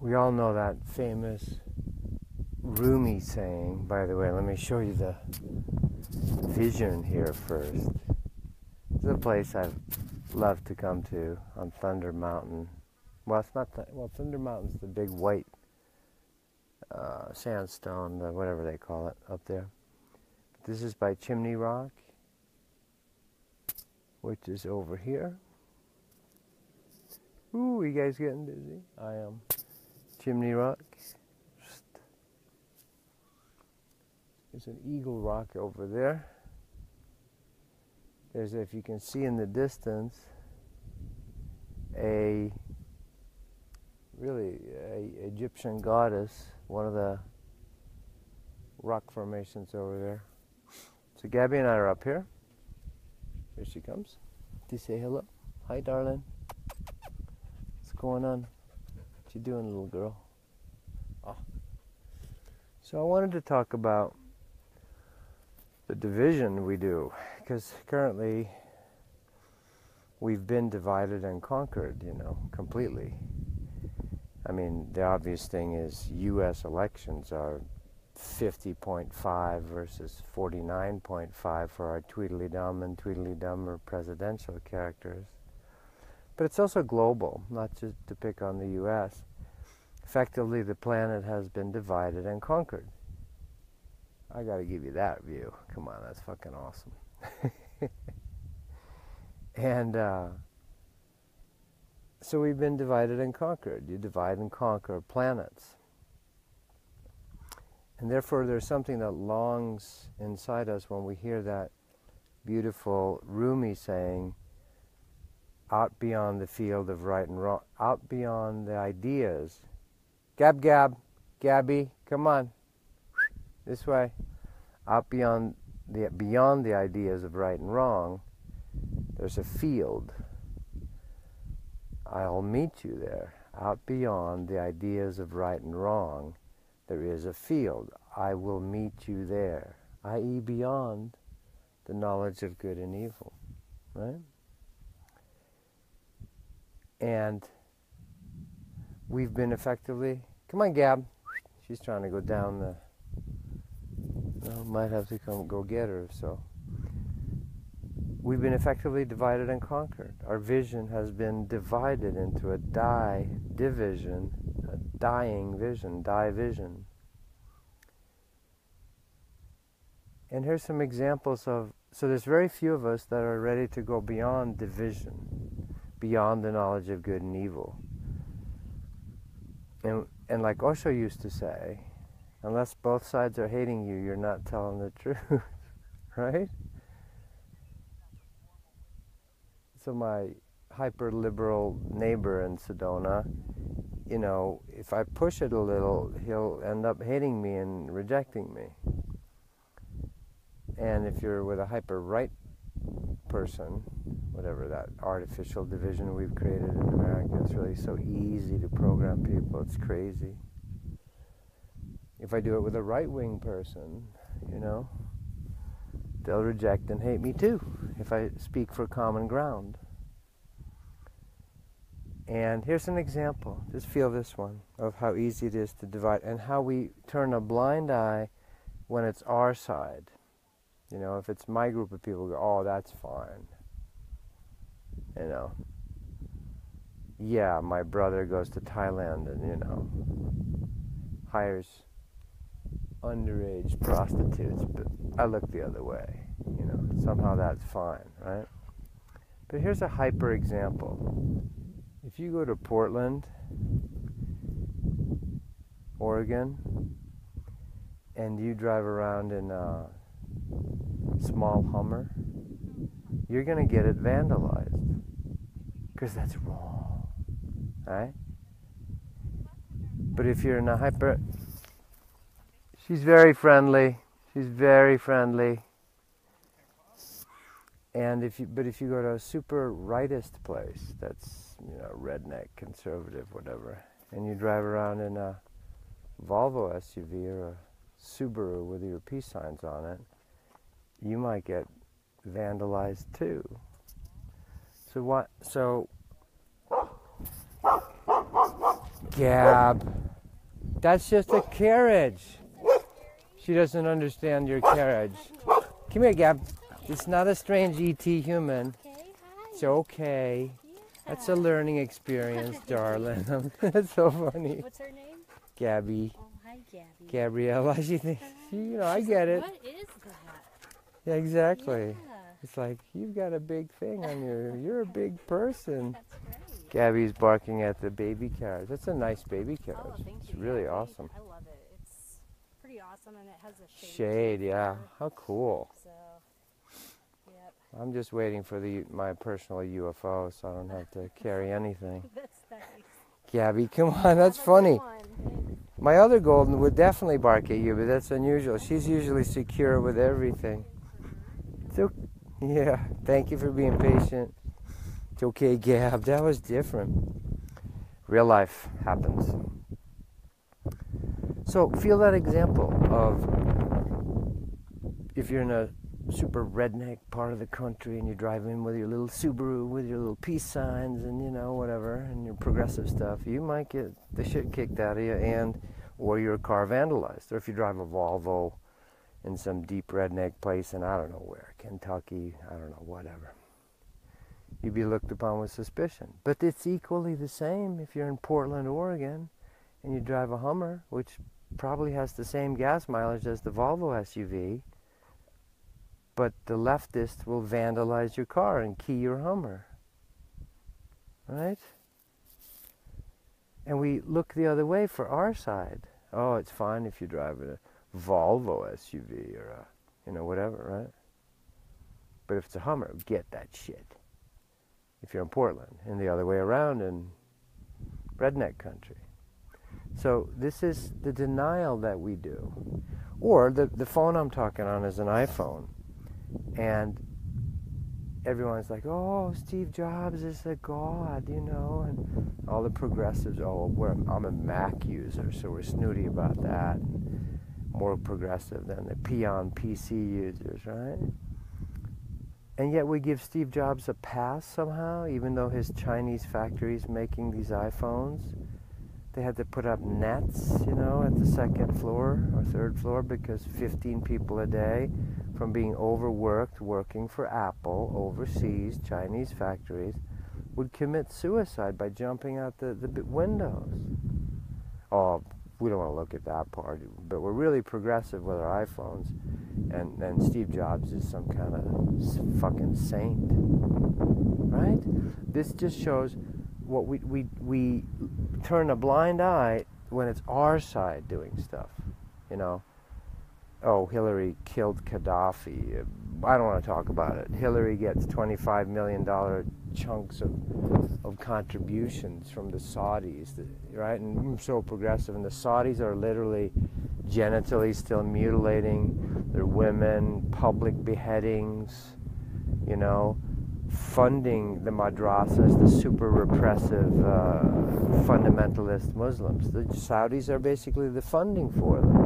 We all know that famous Rumi saying. By the way, let me show you the vision here first. This is a place I've loved to come to on Thunder Mountain. Well, it's not Thunder Mountain's the big white sandstone, whatever they call it, up there. This is by Chimney Rock, which is over here. Ooh, you guys getting busy? I am. Chimney Rock. There's an Eagle Rock over there. There's, if you can see in the distance, a Egyptian goddess, one of the rock formations over there. So Gabby and I are up here. Here she comes. Do you say hello? Hi, darling. What's going on? What you doing, little girl? Oh. So I wanted to talk about the division we do, because currently we've been divided and conquered, completely. I mean, the obvious thing is U.S. elections are 50.5 versus 49.5 for our Tweedledum and Tweedledum or presidential characters. But it's also global, not just to pick on the U.S. Effectively, the planet has been divided and conquered. I got to give you that view. Come on, that's fucking awesome. And so we've been divided and conquered. You divide and conquer planets. And therefore there's something that longs inside us when we hear that beautiful Rumi saying, out beyond the field of right and wrong, out beyond the ideas. Gabby, come on, this way. Out beyond the ideas of right and wrong, there's a field. I'll meet you there. Out beyond the ideas of right and wrong, there is a field. I will meet you there, i.e. beyond the knowledge of good and evil, right? And we've been effectively, come on, Gab. She's trying to go down the, might have to come go get her, so. We've been effectively divided and conquered. Our vision has been divided into a division, a dying vision, division. And here's some examples of, so there's very few of us that are ready to go beyond division, beyond the knowledge of good and evil. And like Osho used to say, unless both sides are hating you, you're not telling the truth, right? So my hyper-liberal neighbor in Sedona, if I push it a little, he'll end up hating me and rejecting me. And if you're with a hyper-right person, whatever that artificial division we've created in America, it's really so easy to program people, it's crazy. If I do it with a right-wing person, they'll reject and hate me too, if I speak for common ground. And here's an example, just feel this one, of how easy it is to divide, and how we turn a blind eye when it's our side. If it's my group of people, go, oh, that's fine. Yeah, my brother goes to Thailand and, hires underage prostitutes, but I look the other way. Somehow that's fine, right? But here's a hyper example. If you go to Portland, Oregon, and you drive around in a small Hummer, you're going to get it vandalized, because that's wrong, right? But if you're in a hyper, she's very friendly, and if you go to a super rightist place, that's, redneck, conservative, whatever, and you drive around in a Volvo SUV or a Subaru with your peace signs on it, you might get vandalized too. So Gab. That's just a carriage. She doesn't understand your carriage. Come here, Gab. It's not a strange ET human. It's okay. That's a learning experience, darling. That's so funny. What's her name? Gabby. Oh, hi, Gabby. Gabriella. She thinks, I get it. What is that? Yeah, exactly. Yeah. It's like, you've got a big thing on you. You're a big person. That's great. Gabby's barking at the baby carriage. That's a nice baby carriage. Oh, thank It's you. really Yeah, awesome. I love it. It's pretty awesome, and it has a shade. Shade, yeah. How cool. So, yep. I'm just waiting for my personal UFO so I don't have to carry anything. That's nice. Gabby, come on, that's funny. My other golden would definitely bark at you, but that's unusual. She's usually secure with everything. So, yeah, thank you for being patient. It's okay, Gab. That was different. Real life happens. So feel that example of if you're in a super redneck part of the country and you drive in with your little Subaru with your little peace signs and whatever and your progressive stuff, you might get the shit kicked out of you or your car vandalized. Or if you drive a Volvo in some deep redneck place in I don't know where, Kentucky, I don't know, whatever, you'd be looked upon with suspicion. But it's equally the same if you're in Portland, Oregon and you drive a Hummer, which probably has the same gas mileage as the Volvo SUV, but the leftist will vandalize your car and key your Hummer, right? And we look the other way for our side. Oh, it's fine if you drive a Volvo SUV or whatever, right? But if it's a Hummer, get that shit. If you're in Portland, and the other way around in redneck country. So this is the denial that we do. Or the phone I'm talking on is an iPhone. And everyone's like, oh, Steve Jobs is a god, and all the progressives, I'm a Mac user, so we're snooty about that. More progressive than the peon PC users, right? And yet we give Steve Jobs a pass somehow, even though his Chinese factory's making these iPhones. They had to put up nets, at the second floor or third floor because 15 people a day from being overworked working for Apple overseas, Chinese factories, would commit suicide by jumping out the windows. Oh, we don't want to look at that part, but we're really progressive with our iPhones, and Steve Jobs is some kind of fucking saint, right? This just shows what we turn a blind eye when it's our side doing stuff, Oh, Hillary killed Gaddafi. I don't want to talk about it. Hillary gets $25 million chunks of contributions from the Saudis, right? And I'm so progressive. And the Saudis are literally genitally still mutilating their women, public beheadings, funding the madrasas, the super repressive fundamentalist Muslims. The Saudis are basically the funding for them.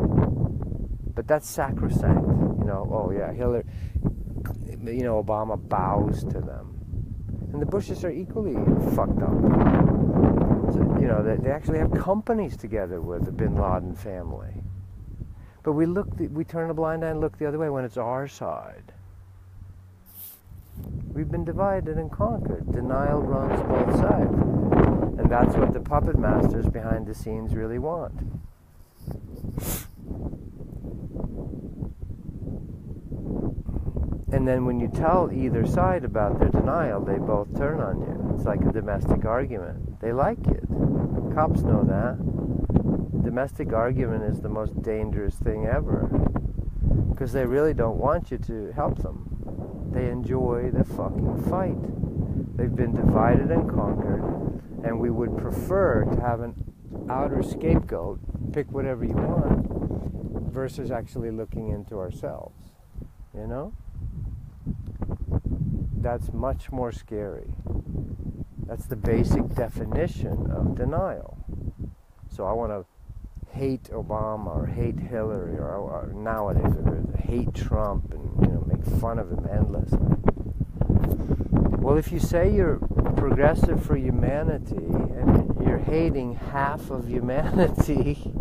But that's sacrosanct, oh yeah, Hillary, Obama bows to them. And the Bushes are equally fucked up. So, they actually have companies together with the Bin Laden family. But we turn a blind eye and look the other way when it's our side. We've been divided and conquered. Denial runs both sides. And that's what the puppet masters behind the scenes really want. And then when you tell either side about their denial, they both turn on you. It's like a domestic argument. They like it. Cops know that. Domestic argument is the most dangerous thing ever. Because they really don't want you to help them. They enjoy the fucking fight. They've been divided and conquered, and we would prefer to have an outer scapegoat, pick whatever you want, versus actually looking into ourselves. That's much more scary. That's the basic definition of denial. So I want to hate Obama or hate Hillary or nowadays hate Trump and make fun of him endlessly. Well, if you say you're progressive for humanity and you're hating half of humanity,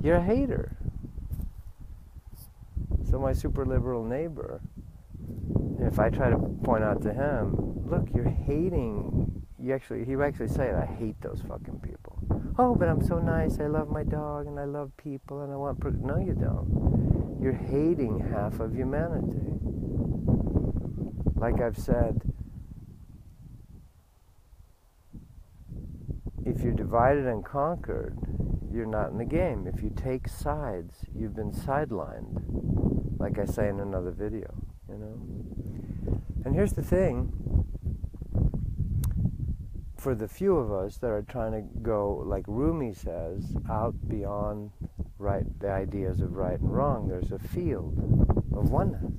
you're a hater. So my super liberal neighbor, if I try to point out to him, look, you're hating, he would actually say, I hate those fucking people. Oh, but I'm so nice, I love my dog, and I love people, and I want... No, you don't. You're hating half of humanity. Like I've said, if you're divided and conquered, you're not in the game. If you take sides, you've been sidelined, like I say in another video, you know. And here's the thing, for the few of us that are trying to go, like Rumi says, out beyond the ideas of right and wrong, there's a field of oneness.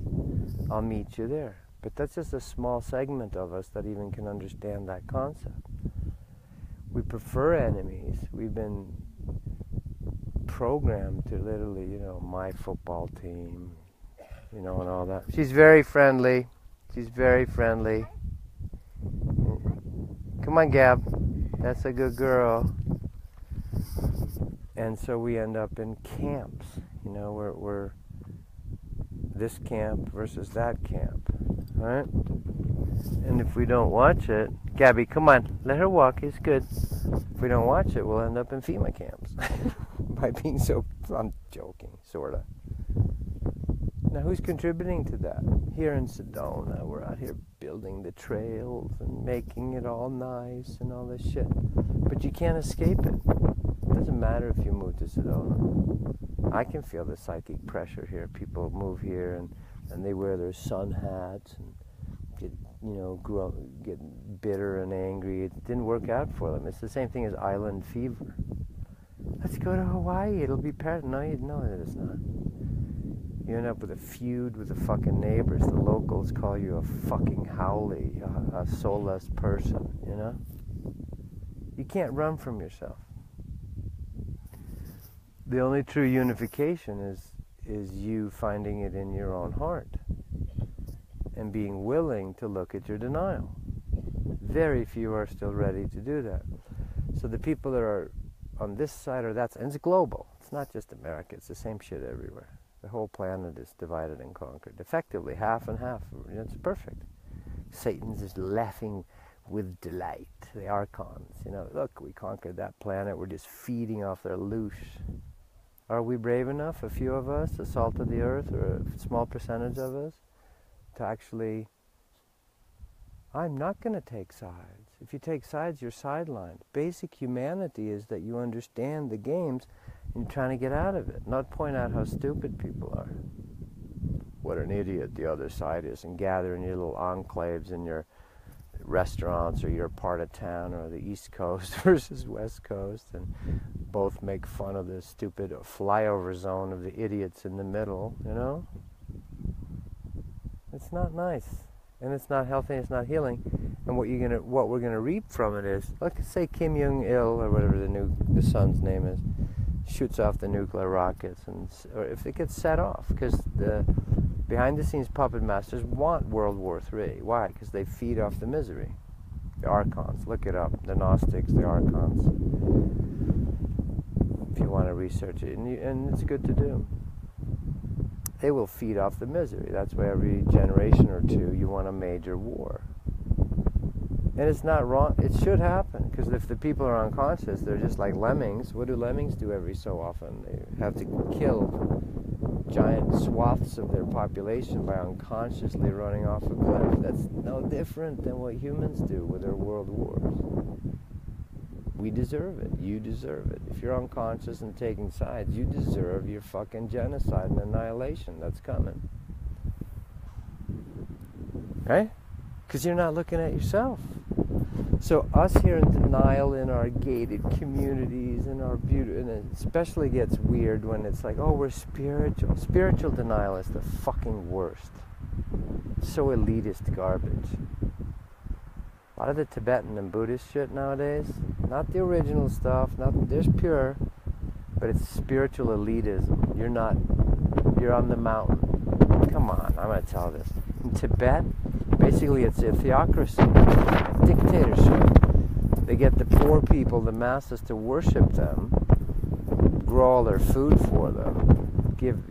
I'll meet you there. But that's just a small segment of us that even can understand that concept. We prefer enemies. We've been programmed to literally, you know, my football team, you know, and all that. She's very friendly. She's very friendly. Come on, Gab. That's a good girl. And so we end up in camps. You know, we're this camp versus that camp. Right? And if we don't watch it, Gabby, come on, let her walk, it's good. If we don't watch it, we'll end up in FEMA camps. By being so, I'm joking, sorta. Now who's contributing to that? Here in Sedona, we're out here building the trails and making it all nice and all this shit. But you can't escape it. It doesn't matter if you move to Sedona. I can feel the psychic pressure here. People move here and they wear their sun hats and get, you know, get bitter and angry. It didn't work out for them. It's the same thing as island fever. Let's go to Hawaii. It'll be paradise. No, it's not. You end up with a feud with the fucking neighbors. The locals call you a fucking howley, a soulless person, you know? You can't run from yourself. The only true unification is you finding it in your own heart and being willing to look at your denial. Very few are still ready to do that. So the people that are on this side or that side, and it's global. It's not just America. It's the same shit everywhere. The whole planet is divided and conquered. Effectively, half and half. It's perfect. Satan's is laughing with delight. The archons, you know, look, we conquered that planet. We're just feeding off their loosh. Are we brave enough, a few of us, the salt of the earth, or a small percentage of us, to actually, I'm not going to take sides. If you take sides, you're sidelined. Basic humanity is that you understand the games and you're trying to get out of it, not point out how stupid people are. What an idiot the other side is, and gather in your little enclaves in your restaurants or your part of town, or the East Coast versus West Coast, and both make fun of the stupid flyover zone of the idiots in the middle, you know? It's not nice, and it's not healthy, and it's not healing. And what we're gonna reap from it is, let's say Kim Jong-il, or whatever the son's name is, shoots off the nuclear rockets, or if it gets set off, because the behind-the-scenes puppet masters want World War III. Why? Because they feed off the misery. The archons, look it up. The Gnostics, the archons. If you want to research it, and it's good to do. They will feed off the misery. That's why every generation or two you want a major war. And it's not wrong. It should happen, because if the people are unconscious, they're just like lemmings. What do lemmings do every so often? They have to kill giant swaths of their population by unconsciously running off a cliff. That's no different than what humans do with their world wars. We deserve it. You deserve it. If you're unconscious and taking sides, you deserve your fucking genocide and annihilation that's coming. Right? Because you're not looking at yourself. So us here in denial in our gated communities, in our beauty, and it especially gets weird when it's like, oh, we're spiritual. Spiritual denial is the fucking worst. So elitist garbage. A lot of the Tibetan and Buddhist shit nowadays, not the original stuff, there's pure, but it's spiritual elitism. You're on the mountain. Come on, I'm going to tell this. In Tibet, basically it's a theocracy, dictatorship. They get the poor people, the masses, to worship them, grow all their food for them, give,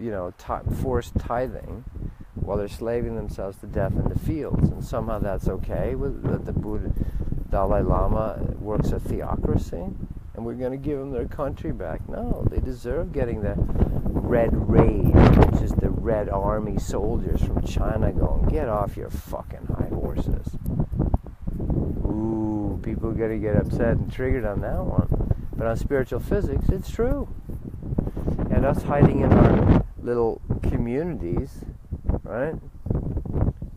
forced tithing, while they're slaving themselves to death in the fields. And somehow that's okay with the Buddha, Dalai Lama works a theocracy, and we're going to give them their country back. No, they deserve getting the Red Raid, which is the Red Army soldiers from China going, get off your fucking high horses. Ooh, people are going to get upset and triggered on that one. But on spiritual physics, it's true. And us hiding in our little communities, right?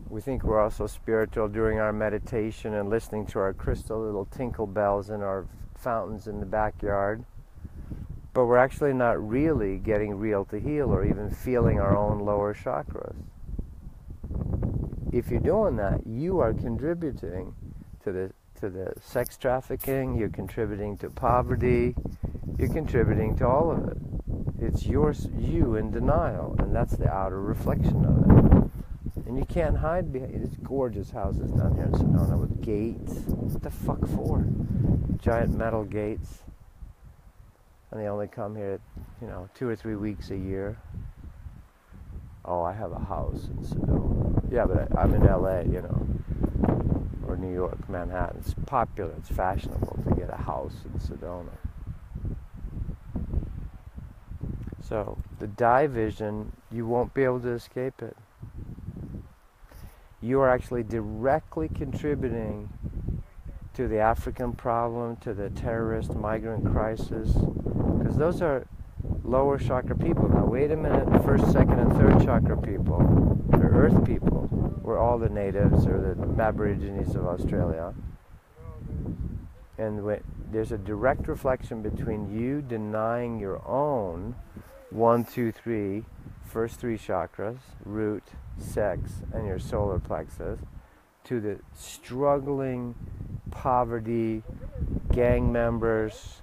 We think we're also spiritual during our meditation and listening to our crystal little tinkle bells in our fountains in the backyard. But we're actually not really getting real to heal or even feeling our own lower chakras. If you're doing that, you are contributing to the sex trafficking, you're contributing to poverty, you're contributing to all of it. It's you in denial, and that's the outer reflection of it. And you can't hide behind these gorgeous houses down here in Sedona with gates. What the fuck for? Giant metal gates. And they only come here, 2 or 3 weeks a year. Oh, I have a house in Sedona. Yeah, but I'm in LA, or New York, Manhattan. It's popular, it's fashionable to get a house in Sedona. So, the DiVision, you won't be able to escape it. You are actually directly contributing to the African problem, to the terrorist migrant crisis, because those are lower chakra people. Now wait a minute, first, second, and third chakra people, they're earth people. We're all the natives or the Aborigines of Australia. And there's a direct reflection between you denying your own 1, 2, 3, first 3 chakras, root, sex, and your solar plexus, to the struggling, poverty, gang members,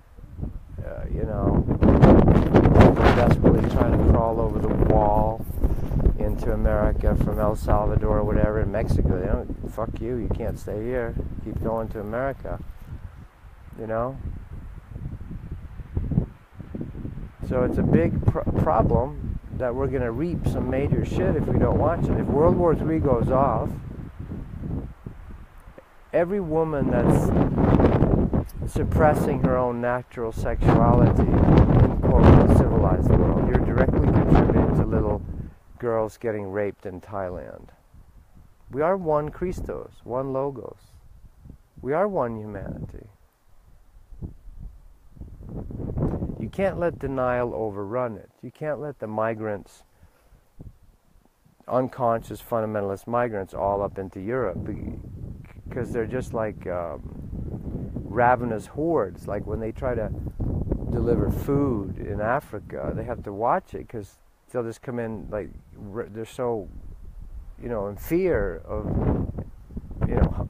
desperately trying to crawl over the wall into America from El Salvador or whatever, in Mexico. Fuck you, you can't stay here. Keep going to America. So it's a big problem that we're going to reap some major shit if we don't watch it. If World War III goes off, every woman that's suppressing her own natural sexuality in quote civilized world, you're directly contributing to little girls getting raped in Thailand. We are one Christos, one Logos. We are one humanity. You can't let denial overrun it. You can't let the migrants, unconscious fundamentalist migrants, all up into Europe, because they're just like ravenous hordes. Like when they try to deliver food in Africa, they have to watch it, because they'll just come in like they're so, in fear of,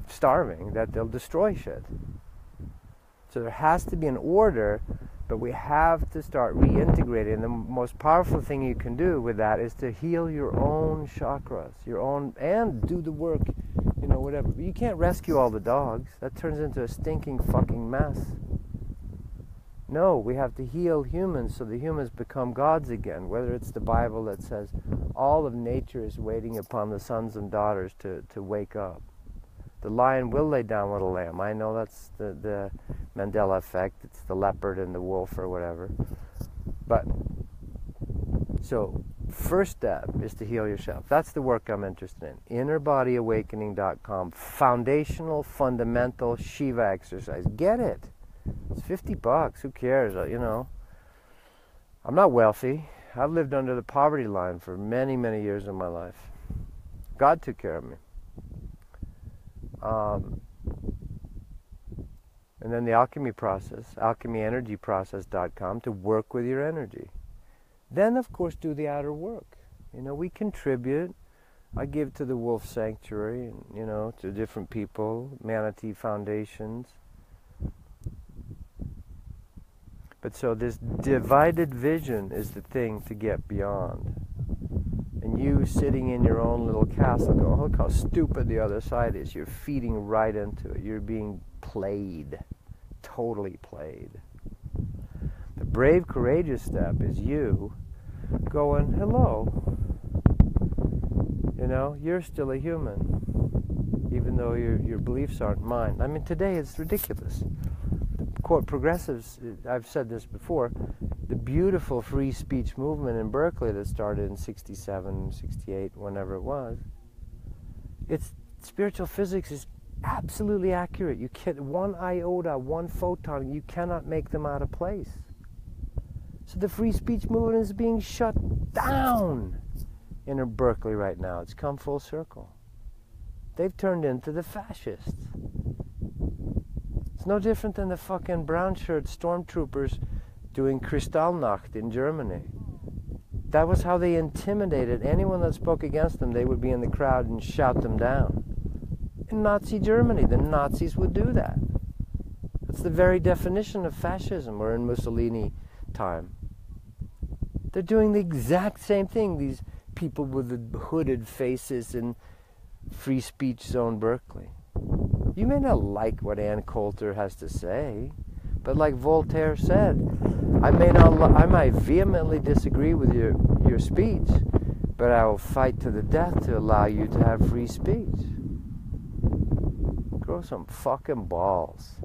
starving, that they'll destroy shit. So there has to be an order, but we have to start reintegrating. And the most powerful thing you can do with that is to heal your own chakras, and do the work, whatever. But you can't rescue all the dogs. That turns into a stinking fucking mess. No, we have to heal humans so the humans become gods again, whether it's the Bible that says all of nature is waiting upon the sons and daughters to wake up. The lion will lay down with a lamb. I know that's the Mandela effect. It's the leopard and the wolf or whatever. But, so, first step is to heal yourself. That's the work I'm interested in. InnerBodyAwakening.com. Foundational, fundamental Shiva exercise. Get it. It's $50. Who cares? I'm not wealthy. I've lived under the poverty line for many, many years of my life. God took care of me. And then the alchemy process, alchemyenergyprocess.com, to work with your energy. Then, of course, do the outer work. We contribute. I give to the Wolf Sanctuary, and, to different people, Manatee Foundations. But so this divided vision is the thing to get beyond. And you sitting in your own little castle going, look how stupid the other side is. You're feeding right into it. You're being played. totally played. The brave, courageous step is you going, hello. You know, you're still a human, even though your beliefs aren't mine. I mean, today it's ridiculous. Quote, progressives, I've said this before, the beautiful free speech movement in Berkeley that started in 67, 68, whenever it was, it's spiritual physics is absolutely accurate. You can't, one iota, one photon, you cannot make them out of place. So the free speech movement is being shut down in Berkeley right now. It's come full circle. They've turned into the fascists. It's no different than the fucking brown shirt stormtroopers doing Kristallnacht in Germany. That was how they intimidated anyone that spoke against them. They would be in the crowd and shout them down. In Nazi Germany, the Nazis would do that. That's the very definition of fascism, or in Mussolini time. They're doing the exact same thing, these people with the hooded faces in free speech zone Berkeley. You may not like what Ann Coulter has to say, but like Voltaire said, I might vehemently disagree with your speech, but I will fight to the death to allow you to have free speech. Grow some fucking balls,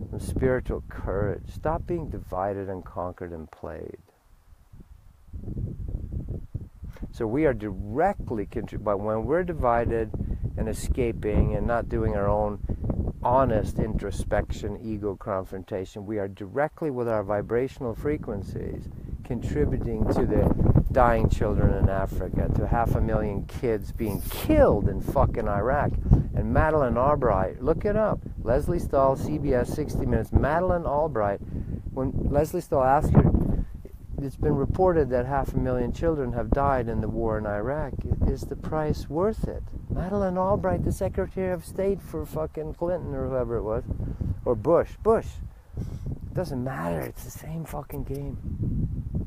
some spiritual courage. Stop being divided and conquered and played. So we are directly but when we're divided and escaping and not doing our own honest introspection, ego confrontation, we are directly with our vibrational frequencies contributing to the dying children in Africa, to 500,000 kids being killed in fucking Iraq. And Madeleine Albright, look it up, Leslie Stahl, CBS 60 Minutes, Madeleine Albright, when Leslie Stahl asked her, it's been reported that 500,000 children have died in the war in Iraq. Is the price worth it? Madeleine Albright, the Secretary of State for fucking Clinton or whoever it was, or Bush. It doesn't matter. It's the same fucking game.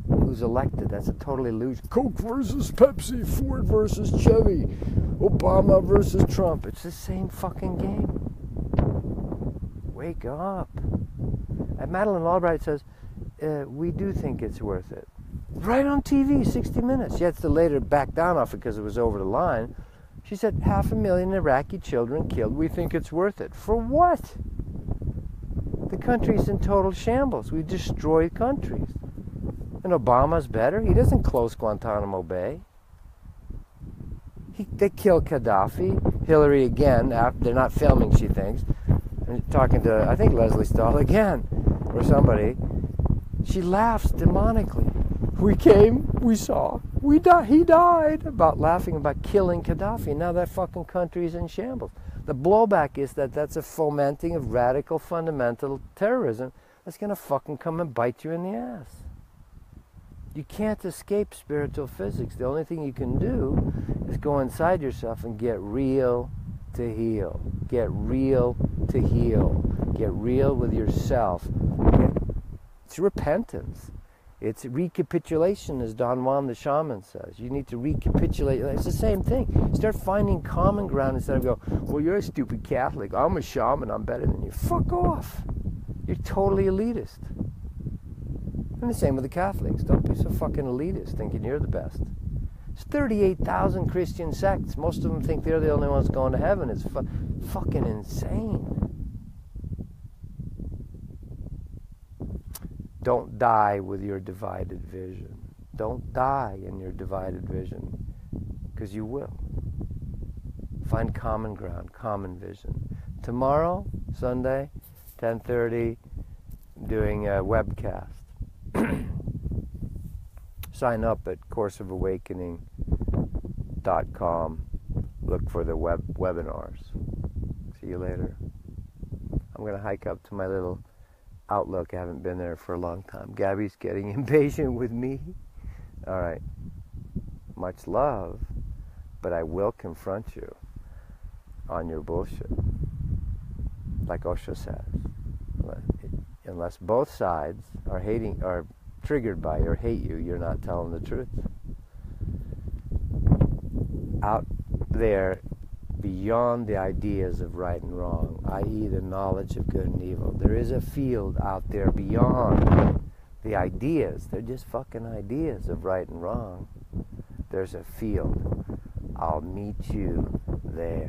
Who's elected? That's a totally loose. Coke versus Pepsi, Ford versus Chevy, Obama versus Trump. It's the same fucking game. Wake up. And Madeleine Albright says, we do think it's worth it. Right on TV, 60 Minutes. She had to later back down off it because it was over the line. She said, 500,000 Iraqi children killed. We think it's worth it. For what? The country's in total shambles. We've destroyed countries. And Obama's better. He doesn't close Guantanamo Bay. They killed Gaddafi. Hillary again. They're not filming, she thinks. And talking to, I think, Leslie Stahl again, or somebody. She laughs demonically. We came, we saw, he died, about laughing about killing Gaddafi. Now that fucking country's in shambles. The blowback is that that's a fomenting of radical fundamental terrorism that's going to fucking come and bite you in the ass. You can't escape spiritual physics. The only thing you can do is go inside yourself and get real to heal. Get real to heal. Get real with yourself. It's repentance. It's recapitulation, as Don Juan the shaman says. You need to recapitulate. It's the same thing. Start finding common ground instead of go, well, you're a stupid Catholic. I'm a shaman. I'm better than you. Fuck off. You're totally elitist. And the same with the Catholics. Don't be so fucking elitist thinking you're the best. There's 38,000 Christian sects. Most of them think they're the only ones going to heaven. It's fucking insane. Don't die with your divided vision. Don't die in your divided vision, because you will. Find common ground, common vision. Tomorrow, Sunday, 10:30, I'm doing a webcast. Sign up at courseofawakening.com. Look for the webinars. See you later. I'm going to hike up to my little Outlook. I haven't been there for a long time. Gabby's getting impatient with me. All right. Much love, but I will confront you on your bullshit. Like Osho says. Unless both sides are triggered by you or hate you, you're not telling the truth. Out there beyond the ideas of right and wrong, i.e. the knowledge of good and evil. There is a field out there beyond the ideas. They're just fucking ideas of right and wrong. There's a field. I'll meet you there.